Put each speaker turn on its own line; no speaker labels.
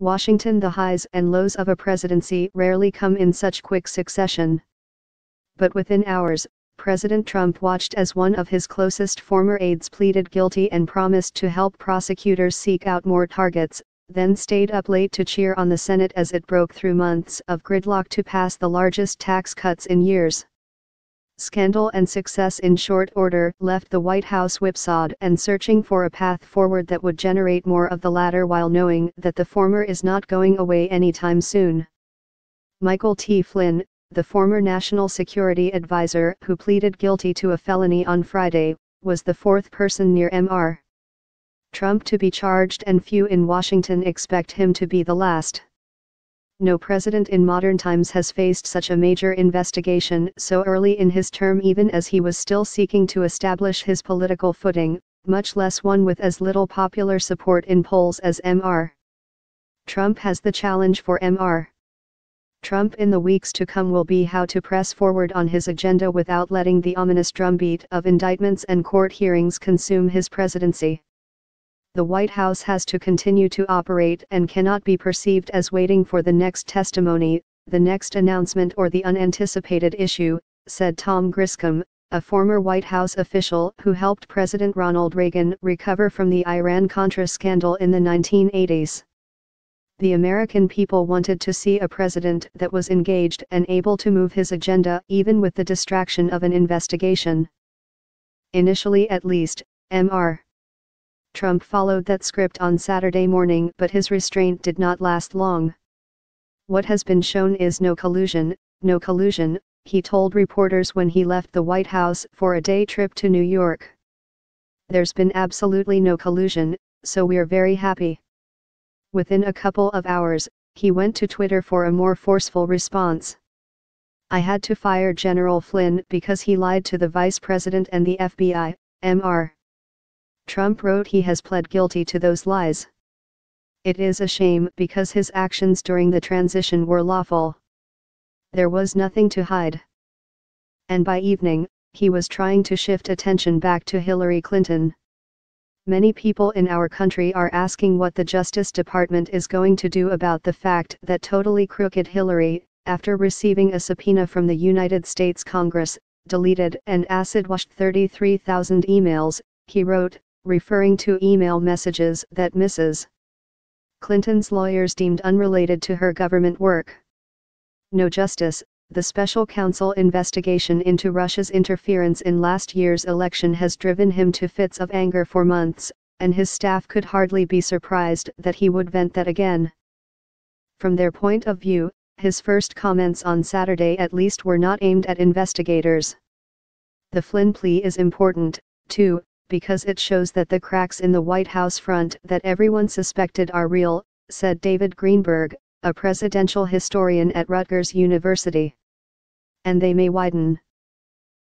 Washington. The highs and lows of a presidency rarely come in such quick succession. But within hours, President Trump watched as one of his closest former aides pleaded guilty and promised to help prosecutors seek out more targets, then stayed up late to cheer on the Senate as it broke through months of gridlock to pass the largest tax cuts in years. Scandal and success in short order left the White House whipsawed and searching for a path forward that would generate more of the latter while knowing that the former is not going away anytime soon. Michael T. Flynn, the former National Security Advisor who pleaded guilty to a felony on Friday, was the fourth person near Mr. Trump to be charged, and few in Washington expect him to be the last. No president in modern times has faced such a major investigation so early in his term, even as he was still seeking to establish his political footing, much less one with as little popular support in polls as Mr. Trump has. The challenge for Mr. Trump in the weeks to come will be how to press forward on his agenda without letting the ominous drumbeat of indictments and court hearings consume his presidency. The White House has to continue to operate and cannot be perceived as waiting for the next testimony, the next announcement, or the unanticipated issue, said Tom Griscom, a former White House official who helped President Ronald Reagan recover from the Iran-Contra scandal in the 1980s. The American people wanted to see a president that was engaged and able to move his agenda even with the distraction of an investigation. Initially, at least, Mr. Trump followed that script on Saturday morning, but his restraint did not last long. "What has been shown is no collusion, he told reporters when he left the White House for a day trip to New York. "There's been absolutely no collusion, so we're very happy." Within a couple of hours, he went to Twitter for a more forceful response. "I had to fire General Flynn because he lied to the Vice President and the FBI, Mr. Trump wrote. He has pled guilty to those lies. It is a shame because his actions during the transition were lawful. There was nothing to hide." And by evening, he was trying to shift attention back to Hillary Clinton. Many people in our country are asking what the Justice Department is going to do about the fact that totally crooked Hillary, after receiving a subpoena from the United States Congress, deleted and acid-washed 33,000 emails, he wrote, referring to email messages that Mrs. Clinton's lawyers deemed unrelated to her government work. No justice. The special counsel investigation into Russia's interference in last year's election has driven him to fits of anger for months, and his staff could hardly be surprised that he would vent that again. From their point of view, his first comments on Saturday at least were not aimed at investigators. The Flynn plea is important, too, because it shows that the cracks in the White House front that everyone suspected are real, said David Greenberg, a presidential historian at Rutgers University. And they may widen.